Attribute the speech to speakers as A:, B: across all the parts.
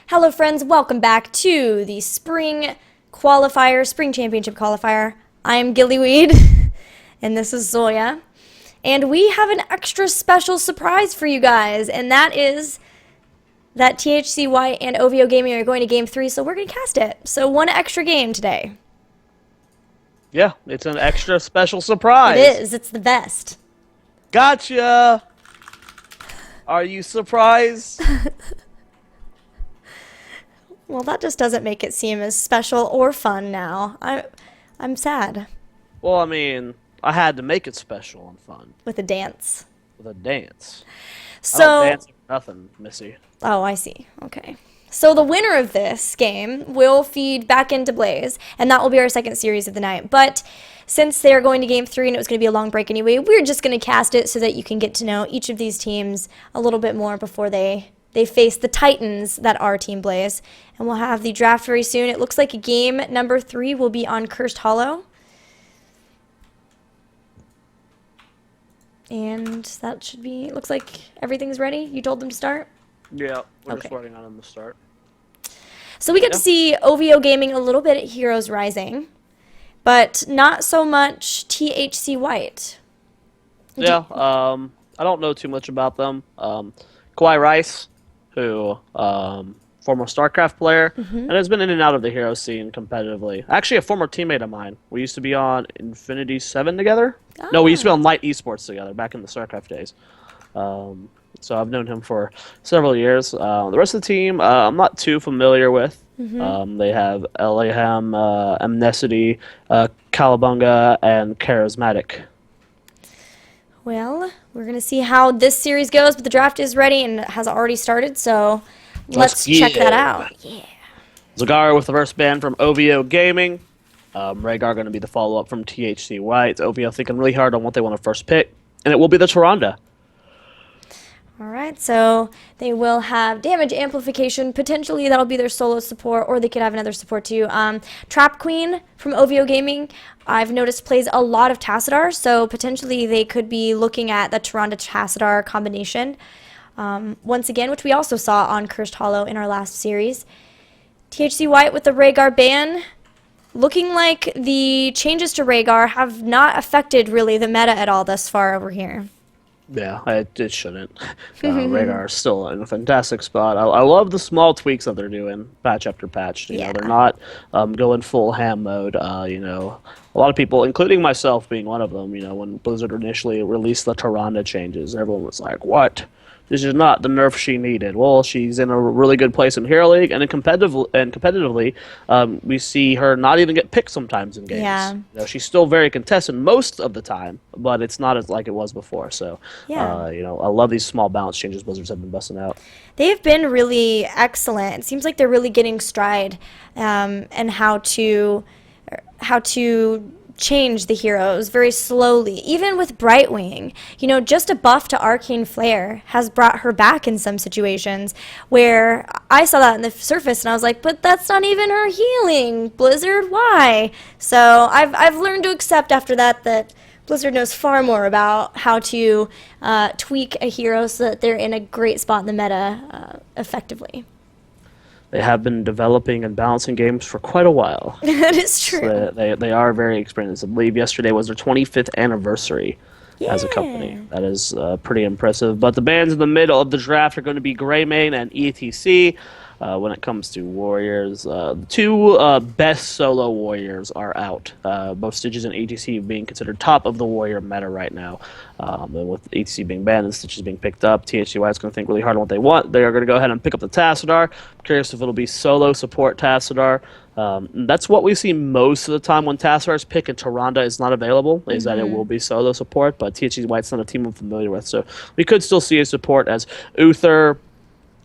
A: Hello friends, welcome back to the Spring Championship Qualifier. I am Gillyweed, and this is Zoia. And we have an extra special surprise for you guys, and that is that THC White and oVo Gaming are going to Game 3, so we're going to cast it. So one extra game today.
B: Yeah, it's an extra special surprise.
A: It is, it's the best.
B: Gotcha! Are you surprised?
A: Well, that just doesn't make it seem as special or fun now. I'm sad.
B: Well, I mean, I had to make it special and fun.
A: With a dance.
B: With a dance.
A: So,
B: I don't dance for nothing, Missy.
A: Oh, I see. Okay. So the winner of this game will feed back into Blaze, and that will be our second series of the night. But since they're going to Game 3 and it was going to be a long break anyway, we're just going to cast it so that you can get to know each of these teams a little bit more before they face the Titans that are Team Blaze. And we'll have the draft very soon. It looks like game number 3 will be on Cursed Hollow. And that should be, it looks like everything's ready. You told them to start?
B: Yeah, we're
A: Okay.
B: just waiting on them to start.
A: So we get to see oVo Gaming a little bit at Heroes Rising, but not so much THC White.
B: Yeah, I don't know too much about them. Kawhi Rice, who former StarCraft player, and has been in and out of the hero scene competitively. Actually, a former teammate of mine. We used to be on Infinity 7 together. No, we used to be on Light Esports together back in the StarCraft days. So I've known him for several years. The rest of the team, I'm not too familiar with. They have Elaham, Amnesty, Calabunga, and Charismatic.
A: Well, we're going to see how this series goes, but the draft is ready and it has already started, so let's check that out. Yeah.
B: Zagara with the first ban from oVo Gaming. Rhaegar going to be the follow-up from THC White. oVo thinking really hard on what they want to first pick, and it will be the Tyrande.
A: All right, so they will have damage amplification. Potentially that'll be their solo support, or they could have another support too. Trap Queen from oVo Gaming, I've noticed plays a lot of Tassadar, so potentially they could be looking at the Tyrande Tassadar combination once again, which we also saw on Cursed Hollow in our last series. THC White with the Rhaegar ban. Looking like the changes to Rhaegar have not affected really the meta at all thus far over here.
B: Yeah, it shouldn't. Rhaegar is still in a fantastic spot. I love the small tweaks that they're doing, patch after patch. You know, they're not going full ham mode. You know, a lot of people, including myself being one of them, you know, when Blizzard initially released the Tyrande changes, everyone was like, what? This is not the nerf she needed. Well, she's in a really good place in Hero League, and competitively, we see her not even get picked sometimes in games.
A: Yeah.
B: You know, she's still very contested most of the time, but it's not as like it was before. So, you know, I love these small balance changes Blizzards have been busting out.
A: They've been really excellent. It seems like they're really getting stride and how to change the heroes very slowly. Even with Brightwing, you know, just a buff to Arcane Flare has brought her back in some situations where I saw that in the surface and I was like, but that's not even her healing, Blizzard, why? So I've learned to accept after that Blizzard knows far more about how to tweak a hero so that they're in a great spot in the meta effectively.
B: They have been developing and balancing games for quite a while.
A: That is true.
B: So they are very experienced. I believe yesterday was their 25th anniversary as a company. That is pretty impressive. But the bans in the middle of the draft are going to be Greymane and ETC. When it comes to Warriors, the two best solo Warriors are out. Both Stitches and ETC being considered top of the Warrior meta right now. And with ETC being banned and Stitches being picked up, THCY is going to think really hard on what they want. They are going to go ahead and pick up the Tassadar. I'm curious if it'll be solo support Tassadar. That's what we see most of the time when Tassadar's pick and Tyrande is not available, is that it will be solo support, but THC White's not a team I'm familiar with, so we could still see a support as Uther,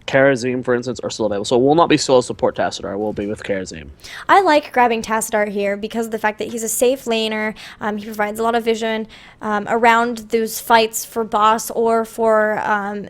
B: Karazim, for instance, are still available. So it will not be solo support Tassadar. It will be with Karazim.
A: I like grabbing Tassadar here because of the fact that he's a safe laner. He provides a lot of vision around those fights for boss or for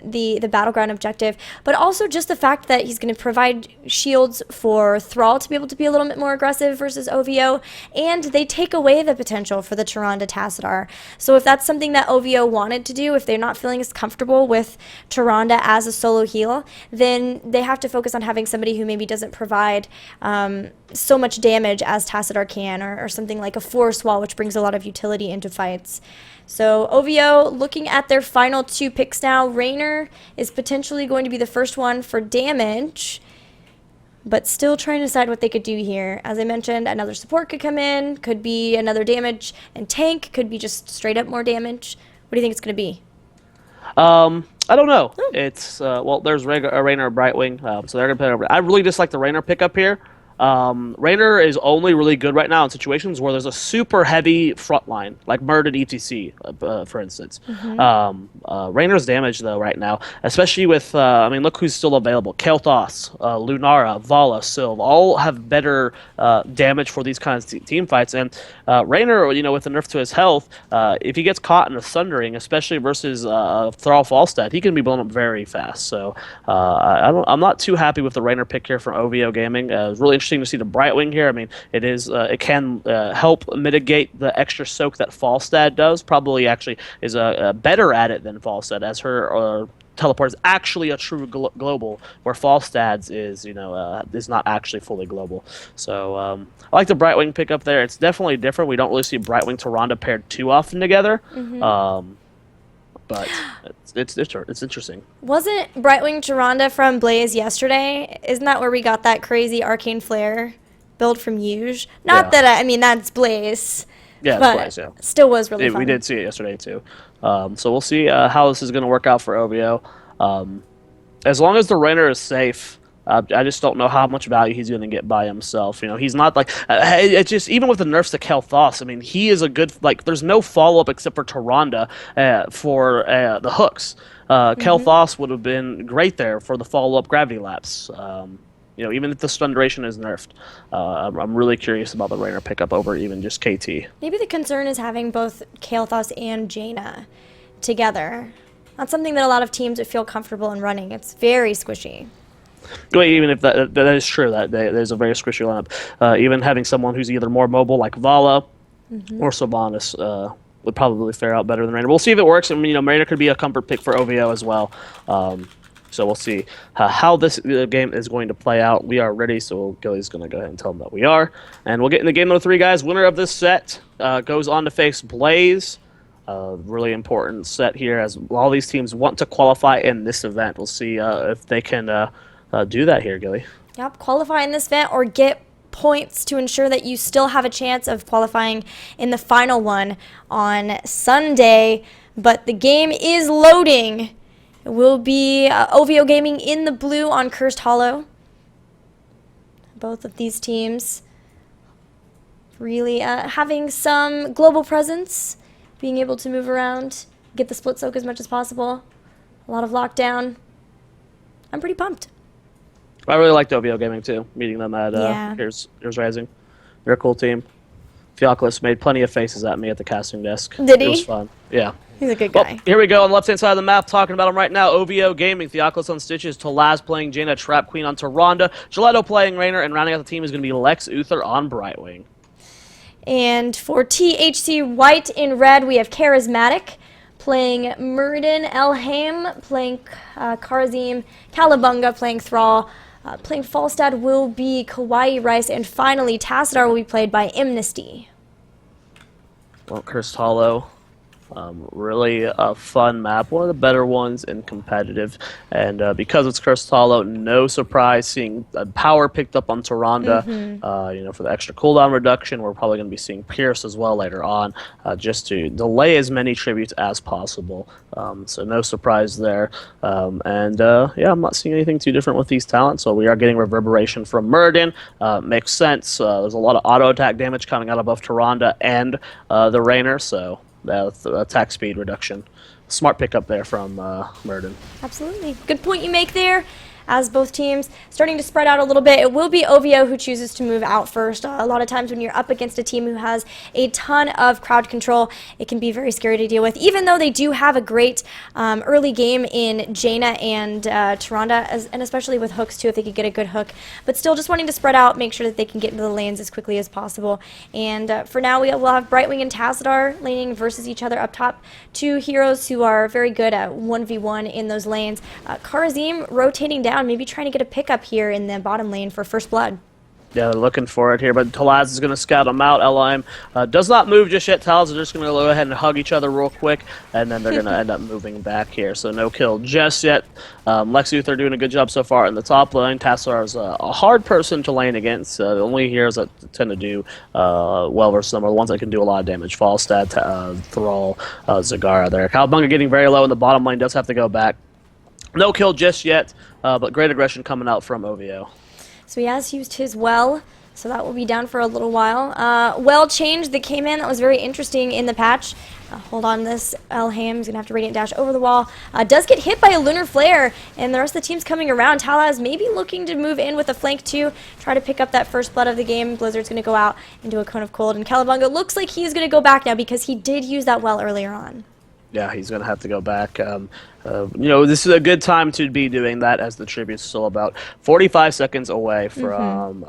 A: the battleground objective, but also just the fact that he's going to provide shields for Thrall to be able to be a little bit more aggressive versus oVo, and they take away the potential for the Tyrande Tassadar. So if that's something that oVo wanted to do, if they're not feeling as comfortable with Tyrande as a solo heal, then they have to focus on having somebody who maybe doesn't provide so much damage as Tassadar can, or something like a Force Wall, which brings a lot of utility into fights. So oVo, looking at their final 2 picks now, Raynor is potentially going to be the first one for damage, but still trying to decide what they could do here. As I mentioned, another support could come in, could be another damage and tank, could be just straight up more damage. What do you think it's going to be?
B: I don't know. It's well, there's Raynor Brightwing, so they're gonna play over. I really dislike the Raynor pickup here. Raynor is only really good right now in situations where there's a super heavy front line, like Murden ETC, for instance. Raynor's damage, though, right now, especially with, I mean, look who's still available. Kael'thas, Lunara, Vala, Sylve, all have better damage for these kinds of team fights. And Raynor, you know, with the nerf to his health, if he gets caught in a Sundering, especially versus Thrall Falstad, he can be blown up very fast. So I'm not too happy with the Raynor pick here from oVo Gaming. It's really interesting to see the Brightwing here. I mean, it can help mitigate the extra soak that Falstad does. Probably actually is better at it than Falstad, as her teleport is actually a true global, where Falstad's is, you know, is not actually fully global. So I like the Brightwing pick up there. It's definitely different. We don't really see Brightwing to Ronda paired too often together. But it's interesting.
A: Wasn't Brightwing Tyrande from Blaze yesterday? Isn't that where we got that crazy Arcane Flare build from Yuge? Not that, I mean, that's Blaze.
B: Yeah,
A: but
B: Blaze, yeah.
A: Still was really fun.
B: We did see it yesterday, too. So we'll see how this is going to work out for oVo. As long as the Raynor is safe, I just don't know how much value he's going to get by himself. You know, he's not like it's just, even with the nerfs to Kael'thas, I mean, he is a good, like, there's no follow up except for Tyrande for the hooks. Kael'thas would have been great there for the follow up gravity lapse. You know, even if the stun duration is nerfed, I'm really curious about the Raynor pickup over even just KT.
A: Maybe the concern is having both Kael'thas and Jaina together. That's something that a lot of teams would feel comfortable in running. It's very squishy.
B: Well, even if that is true, that there's a very squishy lineup. Even having someone who's either more mobile like Vala or Sylvanas would probably fare out better than Raynor. We'll see if it works. I mean, you know, Raynor could be a comfort pick for oVo as well. So we'll see how this game is going to play out. We are ready, so Gilly's going to go ahead and tell them that we are. And we'll get into game number 3, guys. Winner of this set goes on to face Blaze. Really important set here, as all these teams want to qualify in this event. We'll see if they can do that here, Gilly.
A: Yep, qualify in this event or get points to ensure that you still have a chance of qualifying in the final one on Sunday. But the game is loading. It will be oVo Gaming in the blue on Cursed Hollow. Both of these teams really having some global presence, being able to move around, get the split soak as much as possible. A lot of lockdown. I'm pretty pumped.
B: I really liked oVo Gaming too, meeting them at Here's Rising. They're a cool team. Theoculus made plenty of faces at me at the casting desk.
A: Did he?
B: It was fun. Yeah.
A: He's a good guy.
B: Well, here we go on the left-hand side of the map, talking about him right now. oVo Gaming, Theoculus on Stitches, Tolaz playing Jaina, Trap Queen on Tyrande, Gilletto playing Raynor, and rounding out the team is going to be Lex Uther on Brightwing.
A: And for THC White in red, we have Charismatic playing Murden, Elhaim playing Karazim, Calabunga playing Thrall, playing Falstad will be Kawaii Rice, and finally Tassadar will be played by Amnesty.
B: Well, Cursed Hollow, really a fun map, one of the better ones in competitive, and because it's Cursed Hollow, no surprise seeing power picked up on Tyrande. You know, for the extra cooldown reduction. We're probably going to be seeing Pierce as well later on, just to delay as many tributes as possible. So no surprise there. Yeah, I'm not seeing anything too different with these talents. So we are getting Reverberation from Murden. Makes sense. There's a lot of auto attack damage coming out of both Tyrande and the Raynor, so the attack speed reduction. Smart pickup there from Murden.
A: Absolutely. Good point you make there. As both teams starting to spread out a little bit, it will be oVo who chooses to move out first. A lot of times when you're up against a team who has a ton of crowd control, it can be very scary to deal with, even though they do have a great early game in Jaina and Tyrande, and especially with hooks too, if they could get a good hook. But still just wanting to spread out, make sure that they can get into the lanes as quickly as possible. And for now, we will have Brightwing and Tassadar laning versus each other up top. Two heroes who are very good at 1v1 in those lanes. Karazim rotating down down, maybe trying to get a pickup here in the bottom lane for first blood.
B: Yeah, they're looking for it here, but Talaz is going to scout them out. LIM does not move just yet. Talaz are just going to go ahead and hug each other real quick, and then they're going to end up moving back here. So no kill just yet. Lex Uther doing a good job so far in the top lane. Tassar is a hard person to lane against. The only heroes that tend to do well versus them are the ones that can do a lot of damage. Falstad, Thrall, Zagara there. Cowabunga getting very low in the bottom lane, does have to go back. No kill just yet, but great aggression coming out from OVO.
A: So he has used his well, so that will be down for a little while. Well change that came in, that was very interesting in the patch. Hold on, this Elham's going to have to Radiant Dash over the wall. Does get hit by a Lunar Flare, and the rest of the team's coming around. Talaz maybe looking to move in with a flank too, try to pick up that first blood of the game. Blizzard's going to go out and do a Cone of Cold, and Cowabunga looks like he's going to go back now because he did use that well earlier on.
B: Yeah, he's going to have to go back. This is a good time to be doing that, as the tribute's still about 45 seconds away from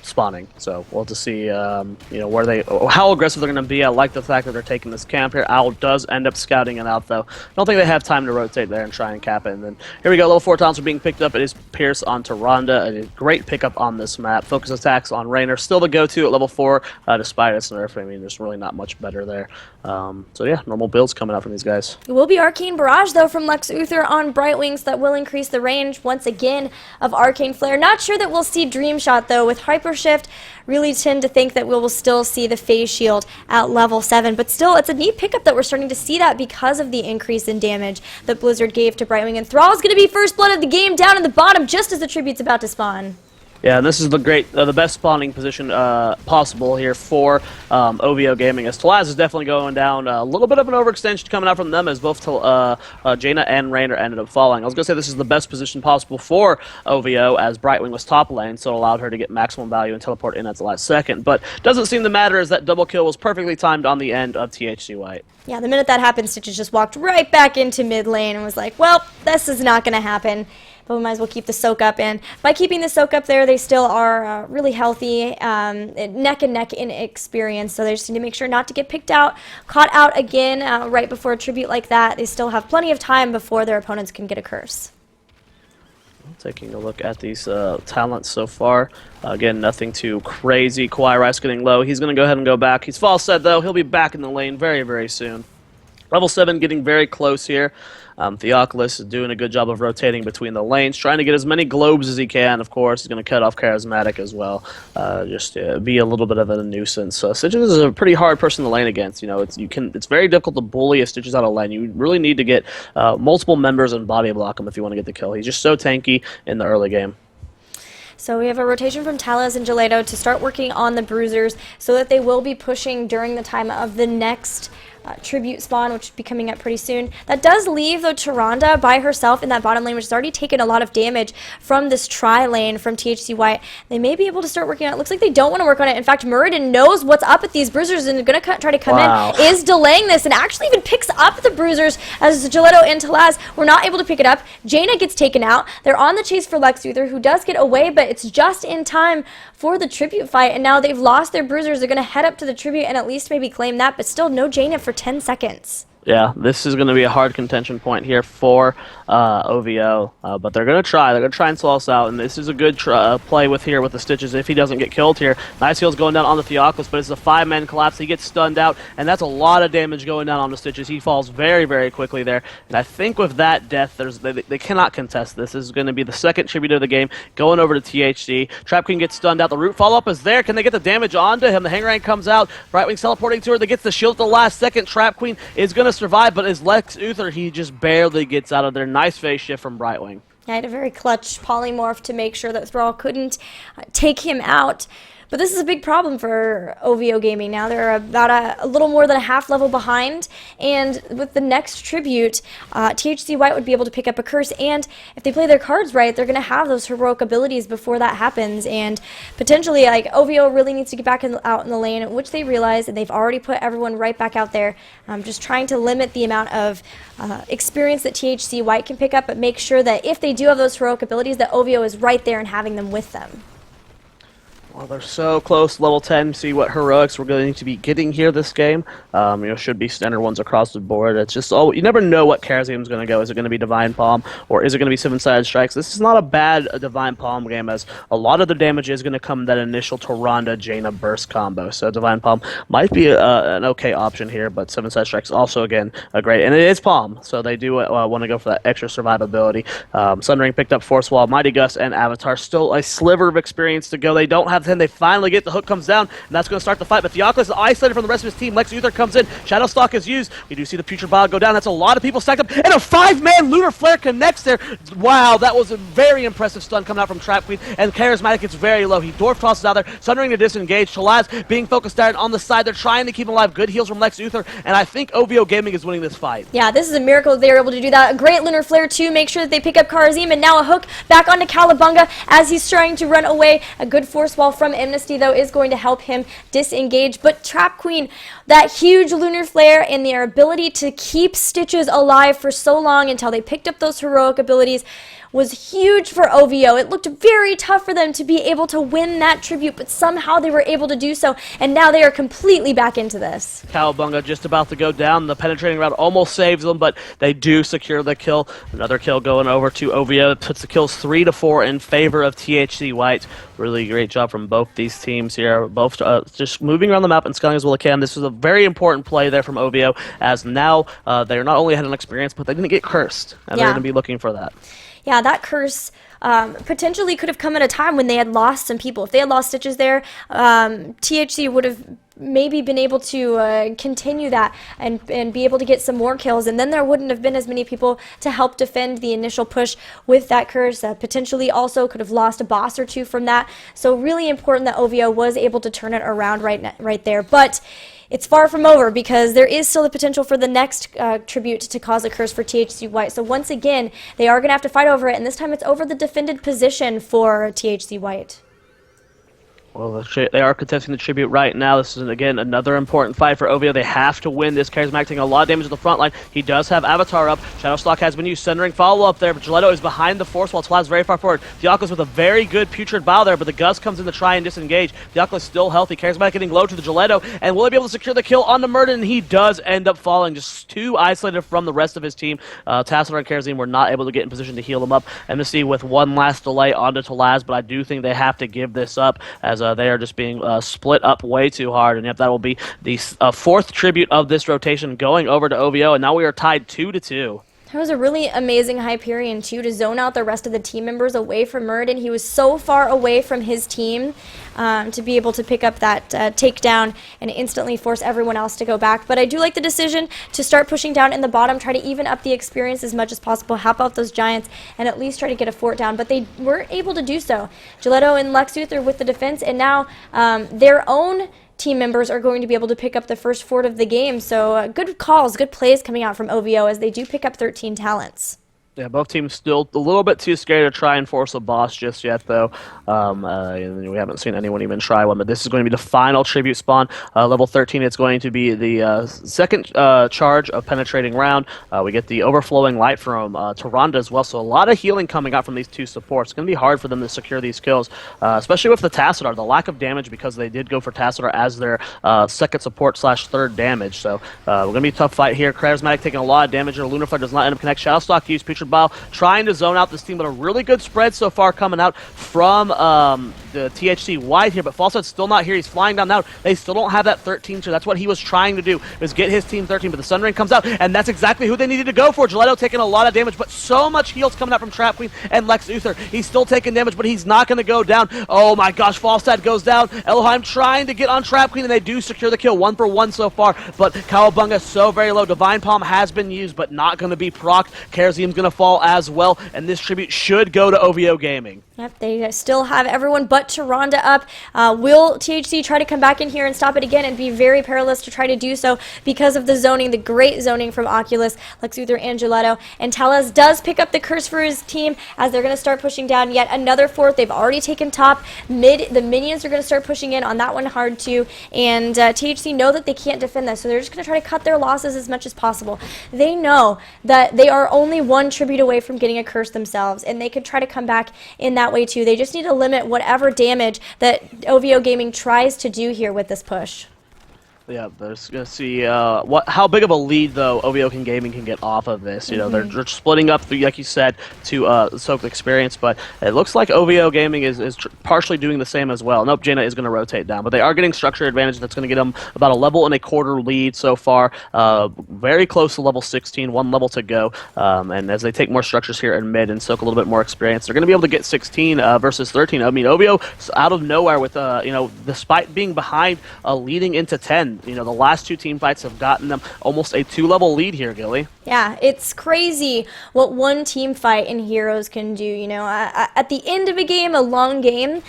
B: spawning. So we'll have to see, how aggressive they're going to be. I like the fact that they're taking this camp here. Owl does end up scouting it out, though. I don't think they have time to rotate there and try and cap it. And then here we go. Level 4 taunts are being picked up. It is Pierce onto Rhonda. A great pickup on this map. Focus attacks on Raynor. Still the go-to at level 4, despite its nerf. I mean, there's really not much better there. So yeah, normal builds coming out from these guys.
A: It will be Arcane Barrage, though, from Lex Uther on Brightwing, so that will increase the range, once again, of Arcane Flare. Not sure that we'll see Dream Shot, though. With Hyper Shift, really tend to think that we will still see the Phase Shield at level 7. But still, it's a neat pickup that we're starting to see that because of the increase in damage that Blizzard gave to Brightwing. And Thrall is going to be first blood of the game down in the bottom just as the tribute's about to spawn.
B: Yeah, and this is the best spawning position possible here for OVO Gaming, as Talaz is definitely going down. A little bit of an overextension coming out from them, as both Jaina and Raynor ended up falling. I was going to say this is the best position possible for OVO, as Brightwing was top lane, so it allowed her to get maximum value and teleport in at the last second. But doesn't seem to matter, as that double kill was perfectly timed on the end of THC White.
A: Yeah, the minute that happened, Stitches just walked right back into mid lane and was like, well, this is not going to happen. But we might as well keep the soak up in. By keeping the soak up there, they still are really healthy, neck and neck in experience. So they just need to make sure not to get picked out, caught out again right before a tribute like that. They still have plenty of time before their opponents can get a curse.
B: Taking a look at these talents so far. Again, nothing too crazy. Kawhi Rice getting low. He's going to go ahead and go back. He's false set, though. He'll be back in the lane very, very soon. Level 7 getting very close here. Theoculus is doing a good job of rotating between the lanes, trying to get as many globes as he can. Of course, he's going to cut off Charismatic as well, just to be a little bit of a nuisance. Stitches is a pretty hard person to lane against. It's very difficult to bully a Stitches out of lane. You really need to get multiple members and body block him if you want to get the kill. He's just so tanky in the early game.
A: So we have a rotation from Talaz and Gelato to start working on the Bruisers so that they will be pushing during the time of the next tribute spawn, which will be coming up pretty soon. That does leave, though, Tyrande by herself in that bottom lane, which has already taken a lot of damage from this tri-lane from THC White. They may be able to start working on it. Looks like they don't want to work on it. In fact, Muradin knows what's up with these Bruisers and they're going to try to come in, is delaying this, and actually even picks up the Bruisers as Gelato and Talaz were not able to pick it up. Jaina gets taken out. They're on the chase for Lex Uther, who does get away, but it's just in time for the tribute fight, and now they've lost their Bruisers. They're going to head up to the tribute and at least maybe claim that, but still no Jaina for 10 seconds.
B: Yeah, this is going to be a hard contention point here for OVO, but they're going to try. They're going to try and slow us out, and this is a good play with the Stitches if he doesn't get killed here. Nice heal's going down on the Theoculus, but it's a 5-man collapse. He gets stunned out, and that's a lot of damage going down on the Stitches. He falls very, very quickly there, and I think with that death, they cannot contest this. This is going to be the second tribute of the game, going over to THC. Trap Queen gets stunned out. The root follow-up is there. Can they get the damage onto him? The Hangarang comes out. Brightwing's teleporting to her. They gets the shield at the last second. Trap Queen is going to survive, but as Lex Uther, he just barely gets out of there. Nice phase shift from Brightwing.
A: I had a very clutch polymorph to make sure that Thrall couldn't take him out. But this is a big problem for OVO Gaming now. They're about a little more than a half level behind, and with the next tribute, THC White would be able to pick up a curse, and if they play their cards right, they're going to have those heroic abilities before that happens, and potentially, like, OVO really needs to get back out in the lane, which they realize, and they've already put everyone right back out there, just trying to limit the amount of experience that THC White can pick up, but make sure that if they do have those heroic abilities, that OVO is right there and having them with them.
B: Well, they're so close, level 10. See what heroics we're going to be getting here this game. Should be standard ones across the board. It's just you never know what Karazium's going to go. Is it going to be Divine Palm or is it going to be Seven-Sided Strikes? This is not a bad Divine Palm game, as a lot of the damage is going to come in that initial Tyrande Jaina burst combo. So Divine Palm might be an okay option here, but Seven-Sided Strikes also again great, and it is Palm, so they do want to go for that extra survivability. Sundering picked up Force Wall, Mighty Gust, and Avatar. Still a sliver of experience to go. They don't have 10. They finally get the hook comes down, and that's going to start the fight. But Theocles is isolated from the rest of his team. Lex Luthor comes in. Shadow Stalk is used. We do see the Putrid Bile go down. That's a lot of people stacked up, and a 5-man Lunar Flare connects there. Wow, that was a very impressive stun coming out from Trap Queen, and Charismatic gets very low. He Dwarf tosses out there. Sundering to disengage. Shalaz being focused down on the side. They're trying to keep him alive. Good heals from Lex Luthor, and I think oVo Gaming is winning this fight.
A: Yeah, this is a miracle that they were able to do that. A great Lunar Flare too. Make sure that they pick up Kharazim, and now a hook back onto Calabunga as he's trying to run away. A good Force Wall from Amnesty, though, is going to help him disengage. But Trap Queen, that huge Lunar Flare and their ability to keep Stitches alive for so long until they picked up those heroic abilities was huge for oVo. It looked very tough for them to be able to win that tribute, but somehow they were able to do so, and now they are completely back into this.
B: Calabunga just about to go down. The penetrating round almost saves them, but they do secure the kill. Another kill going over to oVo. It puts the kills 3-4 in favor of THC White. Really great job from both these teams here. Both just moving around the map and scaling as well as they can. This was a very important play there from oVo, as now they're not only had an experience, but they didn't get cursed, and they're going to be looking for that.
A: Yeah, that curse potentially could have come at a time when they had lost some people. If they had lost Stitches there, THC would have maybe been able to continue that and be able to get some more kills, and then there wouldn't have been as many people to help defend the initial push with that curse. Potentially also could have lost a boss or two from that. So really important that oVo was able to turn it around right there. But it's far from over, because there is still the potential for the next tribute to cause a curse for THC White. So once again, they are going to have to fight over it, and this time it's over the defended position for THC White.
B: Well, they are contesting the tribute right now. This is, again, another important fight for oVo. They have to win this. Charismatic taking a lot of damage to the front line. He does have Avatar up. Shadow Stalk has been used. Sundering follow-up there, but Gilletto is behind the Force Wall. Tlaz very far forward. Theocles with a very good Putrid Bile there, but the Gust comes in to try and disengage. Theocles still healthy. Charismatic getting low to the Gilletto, and will he be able to secure the kill on the Murden? And he does end up falling, just too isolated from the rest of his team. Tassadar and Kharazim were not able to get in position to heal him up. Embassy with one last delay onto Tlaz, but I do think they have to give this up, as they are just being split up way too hard. And yep, that will be the fourth tribute of this rotation going over to oVo, and now we are tied 2-2.
A: That was a really amazing Hyperion, too, to zone out the rest of the team members away from Murden. He was so far away from his team to be able to pick up that takedown and instantly force everyone else to go back. But I do like the decision to start pushing down in the bottom, try to even up the experience as much as possible, help out those Giants, and at least try to get a fort down. But they were able to do so. Gilletto and Lex Luthor with the defense, and now their own team members are going to be able to pick up the first fort of the game. So good calls, good plays coming out from oVo as they do pick up 13 talents.
B: Yeah, both teams still a little bit too scared to try and force a boss just yet, though. We haven't seen anyone even try one, but this is going to be the final tribute spawn. Level 13, it's going to be the second charge of Penetrating Round. We get the Overflowing Light from Tyrande as well, so a lot of healing coming out from these two supports. It's going to be hard for them to secure these kills, especially with the Tassadar. The lack of damage, because they did go for Tassadar as their second support / third damage. So we're going to be a tough fight here. Charismatic taking a lot of damage. Lunar Flare does not end up connect. Shadowstock used Putrid Bile, trying to zone out this team, but a really good spread so far coming out from the THC White here, but Falsehead's still not here. He's flying down now. They still don't have that 13, so that's what he was trying to do, was get his team 13, but the Sun Ring comes out, and that's exactly who they needed to go for. Gilletto taking a lot of damage, but so much heals coming out from Trap Queen and Lex Luthor. He's still taking damage, but he's not going to go down. Oh my gosh, Falstad goes down. Elohim trying to get on Trap Queen, and they do secure the kill, 1 for 1 so far, but Cowabunga so very low. Divine Palm has been used, but not going to be procced. Kharazim's going to fall as well, and this tribute should go to oVo Gaming.
A: Yep, they still have everyone but Tyrande up. Will THC try to come back in here and stop it again? And be very perilous to try to do so because of the zoning, the great zoning from Oculus, Lex Luthor, and Gilletto. And Talas does pick up the curse for his team as they're going to start pushing down yet another fourth. They've already taken top. The minions are going to start pushing in on that one hard too. And THC know that they can't defend this, so they're just going to try to cut their losses as much as possible. They know that they are only one tribute away from getting a curse themselves, and they could try to come back in that that way too. They just need to limit whatever damage that OVO Gaming tries to do here with this push.
B: Yeah, there's gonna see how big of a lead though OVO Gaming can get off of this. You know, they're splitting up, like you said, to soak the experience, but it looks like OVO Gaming is partially doing the same as well. Nope, Jaina is going to rotate down, but they are getting structure advantage. That's going to get them about a level and a quarter lead so far. Very close to level 16, one level to go. And as they take more structures here in mid and soak a little bit more experience, they're going to be able to get 16 versus 13. I mean, OVO out of nowhere with you know, despite being behind, leading into 10. You know, the last two team fights have gotten them almost a 2-level lead here, Gilly.
A: Yeah, it's crazy what one team fight in Heroes can do. You know, at the end of a game, a long game,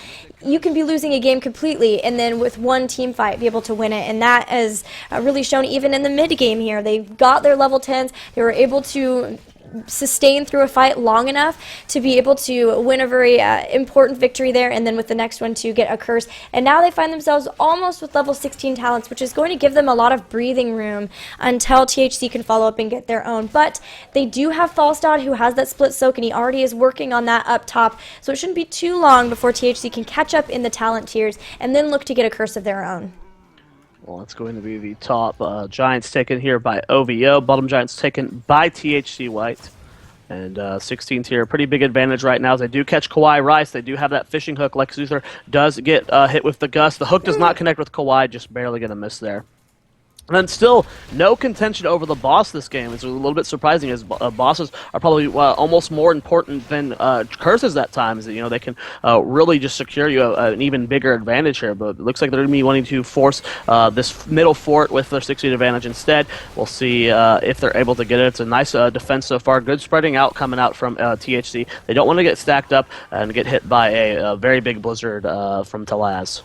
A: you can be losing a game completely, and then with one team fight, be able to win it. And that is really shown even in the mid game here. They got their level 10s. They were able to sustain through a fight long enough to be able to win a very important victory there, and then with the next one to get a curse. And now they find themselves almost with level 16 talents, which is going to give them a lot of breathing room until THC can follow up and get their own. But they do have Falstad, who has that split soak, and he already is working on that up top, so it shouldn't be too long before THC can catch up in the talent tiers and then look to get a curse of their own.
B: Well, it's going to be the top Giants taken here by OVO. Bottom Giants taken by THC White. And 16 tier, pretty big advantage right now as they do catch Kawhi Rice. They do have that fishing hook. Lex Luthor does get hit with the gust. The hook does not connect with Kawhi, just barely going to miss there. And then still, no contention over the boss this game. It's a little bit surprising as bosses are probably almost more important than curses at times. You know, they can really just secure you an even bigger advantage here. But it looks like they're going to be wanting to force this middle fort with their 16 advantage instead. We'll see if they're able to get it. It's a nice defense so far. Good spreading out coming out from THC. They don't want to get stacked up and get hit by a very big blizzard from Talaz.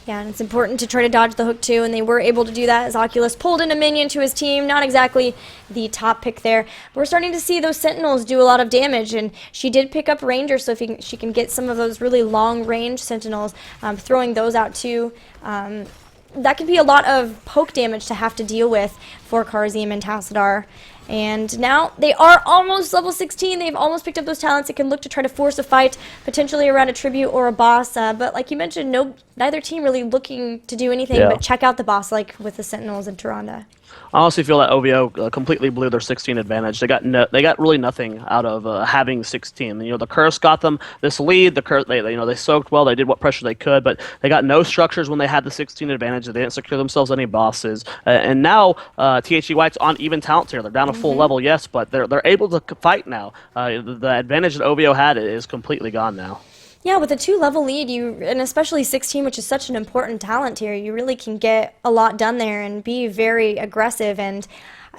A: Yeah, and it's important to try to dodge the hook too, and they were able to do that as Oculus pulled in a minion to his team. Not exactly the top pick there. But we're starting to see those Sentinels do a lot of damage, and she did pick up Ranger, so if she can get some of those really long-range Sentinels, throwing those out too. That could be a lot of poke damage to have to deal with for Karzim and Tassadar. And now they are almost level 16. They've almost picked up those talents. They can look to try to force a fight, potentially around a tribute or a boss. But like you mentioned, neither team really looking to do anything but check out the boss, like with the Sentinels and Tyrande.
B: I honestly feel that OVO completely blew their 16 advantage. They got really nothing out of having 16. You know, the curse got them this lead. The curse, they soaked well. They did what pressure they could, but they got no structures when they had the 16 advantage. They didn't secure themselves any bosses. And now THC White's on even talent tier. They're down a full level, yes, but they're able to fight now. The advantage that OVO had is completely gone now.
A: Yeah, with a 2-level lead, and especially 16, which is such an important talent here, you really can get a lot done there and be very aggressive. And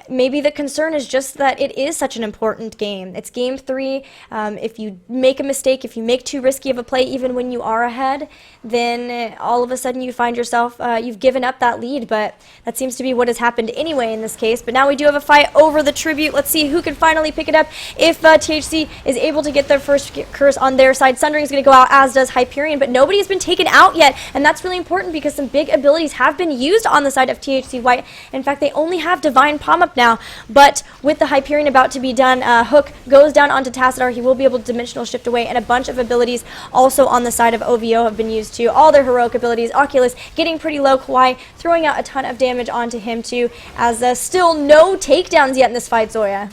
A: maybe the concern is just that it is such an important game. It's game 3. If you make a mistake, if you make too risky of a play, even when you are ahead, then all of a sudden you find yourself, you've given up that lead. But that seems to be what has happened anyway in this case. But now we do have a fight over the tribute. Let's see who can finally pick it up. If THC is able to get their first curse on their side, Sundering is going to go out, as does Hyperion. But nobody has been taken out yet. And that's really important because some big abilities have been used on the side of THC White. In fact, they only have Divine Palm up now, but with the Hyperion about to be done, Hook goes down onto Tassadar. He will be able to dimensional shift away, and a bunch of abilities also on the side of OVO have been used too. All their heroic abilities. Oculus getting pretty low. Kawhi throwing out a ton of damage onto him too, as still no takedowns yet in this fight, Zoya.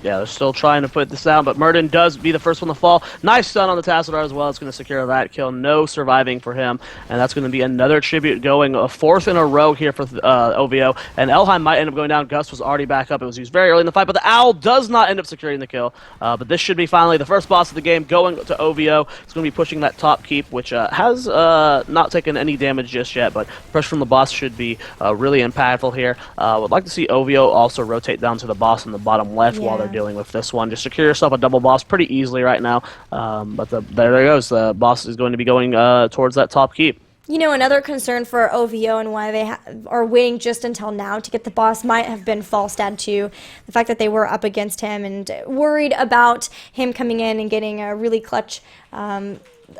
B: Yeah, they're still trying to put this down, but Murden does be the first one to fall. Nice stun on the Tassadar as well. It's going to secure that kill. No surviving for him, and that's going to be another tribute going, a 4th in a row here for OVO. And Elheim might end up going down. Gus was already back up. It was used very early in the fight, but the Owl does not end up securing the kill. But this should be finally the first boss of the game going to OVO. It's going to be pushing that top keep, which has not taken any damage just yet, but pressure from the boss should be really impactful here. Would like to see OVO also rotate down to the boss in the bottom left while they're dealing with this one. Just secure yourself a double boss pretty easily right now. But there it goes. The boss is going to be going towards that top keep.
A: You know, another concern for OVO and why they are waiting just until now to get the boss might have been Falstad too. The fact that they were up against him and worried about him coming in and getting a really clutch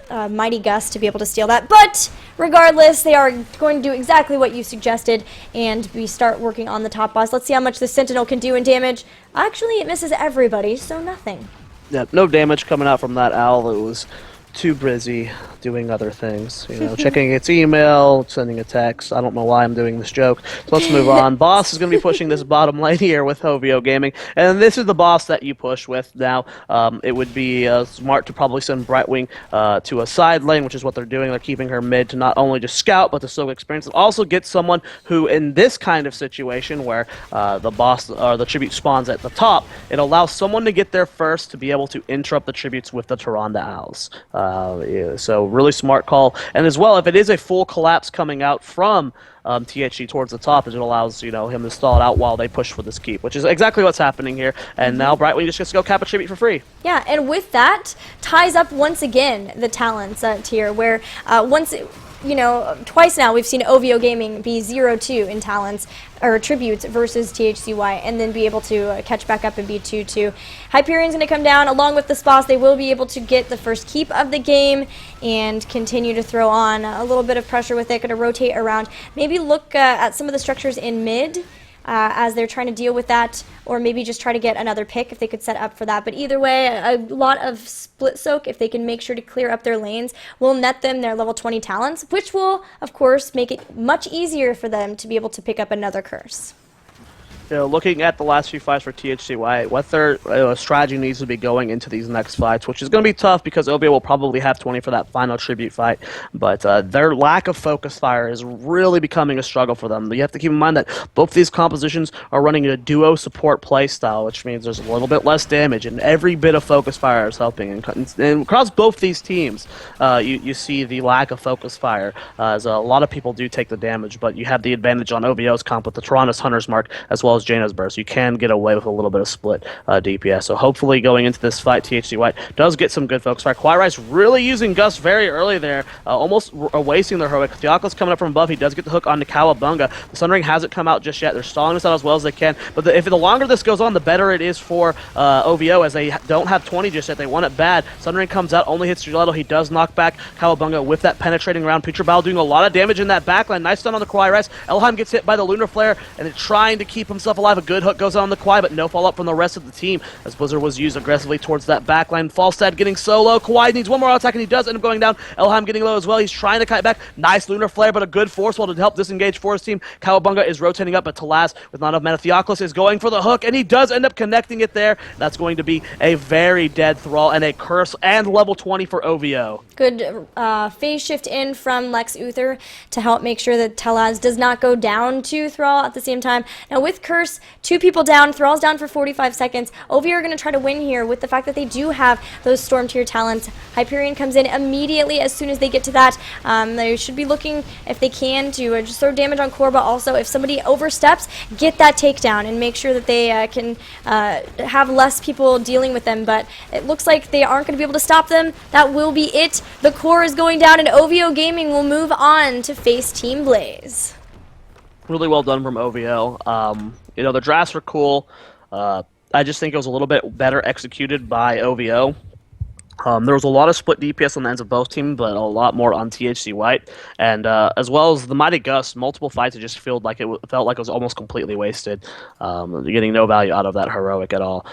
A: Mighty Gust to be able to steal that. But regardless, they are going to do exactly what you suggested, and we start working on the top boss. Let's see how much the Sentinel can do in damage. Actually, it misses everybody, so nothing.
B: Yeah, no damage coming out from that Owl. It was too busy doing other things, checking its email, sending a text. I don't know why I'm doing this joke. So let's move on. Boss is going to be pushing this bottom lane here with oVo Gaming, and this is the boss that you push with now. It would be smart to probably send Brightwing to a side lane, which is what they're doing. They're keeping her mid to not only just scout, but to still experience and also get someone who, in this kind of situation where the boss or the tribute spawns at the top, it allows someone to get there first to be able to interrupt the tributes with the Tyrande Owls. Yeah, so really smart call. And as well, if it is a full collapse coming out from THC towards the top, it allows him to stall it out while they push for this keep, which is exactly what's happening here. And now Brightwing just gets to go cap a tribute for free.
A: Yeah, and with that, ties up once again the talents tier, where twice now we've seen oVo Gaming be 0-2 in talents or tributes versus THCY, and then be able to catch back up and be 2-2. Hyperion's going to come down along with the boss. They will be able to get the first keep of the game and continue to throw on a little bit of pressure with it. Going to rotate around. Maybe look at some of the structures in mid as they're trying to deal with that, or maybe just try to get another pick if they could set up for that. But either way, a lot of split soak, if they can make sure to clear up their lanes, will net them their level 20 talents, which will, of course, make it much easier for them to be able to pick up another curse.
B: Looking at the last few fights for THCY, what their strategy needs to be going into these next fights, which is going to be tough because oVo will probably have 20 for that final tribute fight, but their lack of focus fire is really becoming a struggle for them. You have to keep in mind that both these compositions are running a duo support playstyle, which means there's a little bit less damage, and every bit of focus fire is helping. And across both these teams, you see the lack of focus fire, as a lot of people do take the damage, but you have the advantage on oVo's comp with the Toronto's Hunter's Mark, as well as Jaina's Burst. You can get away with a little bit of split DPS. So hopefully going into this fight, THC White does get some good focus fire. Qualifier really using Gust very early there, almost wasting their heroic. Theocles coming up from above. He does get the hook onto Cowabunga. The Sun Ring hasn't come out just yet. They're stalling this out as well as they can. But if the longer this goes on, the better it is for oVo, as they don't have 20 just yet. They want it bad. Sun Ring comes out, only hits Gilletto. He does knock back Cowabunga with that penetrating round. Preacher Battle doing a lot of damage in that backline. Nice stun on the Kwai Rice. Elheim gets hit by the Lunar Flare, and it's trying to keep himself alive. A good hook goes on the Kwai, but no follow-up from the rest of the team, as Blizzard was used aggressively towards that backline. Falstad getting so low. Kwai needs one more attack, and he does end up going down. Elheim getting low as well. He's trying to kite back. Nice Lunar Flare, but a good force wall to help disengage for his team. Cowabunga is rotating up, but Talaz, with not enough mana, Theocles is going for the hook, and he does end up connecting it there. That's going to be a very dead Thrall and a curse and level 20 for oVo.
A: Good phase shift in from Lex Uther to help make sure that Talaz does not go down to Thrall at the same time. Now with Curse, 2 people down, Thrall's down for 45 seconds. oVo are going to try to win here with the fact that they do have those Storm tier talents. Hyperion comes in immediately as soon as they get to that. They should be looking, if they can, to just throw damage on core, but also if somebody oversteps, get that takedown and make sure that they can have less people dealing with them. But it looks like they aren't going to be able to stop them. That will be it. The core is going down, and oVo Gaming will move on to face Team Blaze.
B: Really well done from oVo. The drafts were cool. I just think it was a little bit better executed by oVo. There was a lot of split DPS on the ends of both teams, but a lot more on THC White. And as well as the Mighty Gust, multiple fights, it just felt like it was almost completely wasted. Getting no value out of that heroic at all.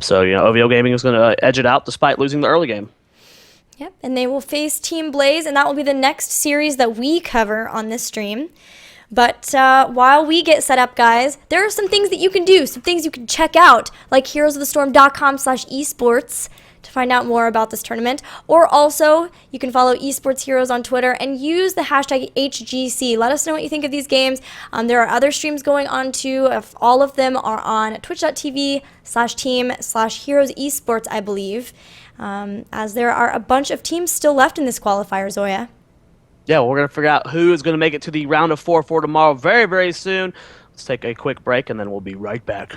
B: So oVo Gaming is going to edge it out despite losing the early game.
A: Yep, and they will face Team Blaze, and that will be the next series that we cover on this stream. But while we get set up, guys, there are some things that you can do, some things you can check out, like heroesofthestorm.com/esports to find out more about this tournament. Or also, you can follow Esports Heroes on Twitter and use the hashtag HGC. Let us know what you think of these games. There are other streams going on too. If all of them are on twitch.tv/team/Heroes Esports, I believe. As there are a bunch of teams still left in this qualifier, Zoya.
B: Yeah, well, we're going to figure out who is going to make it to the round of 4 for tomorrow very, very soon. Let's take a quick break, and then we'll be right back.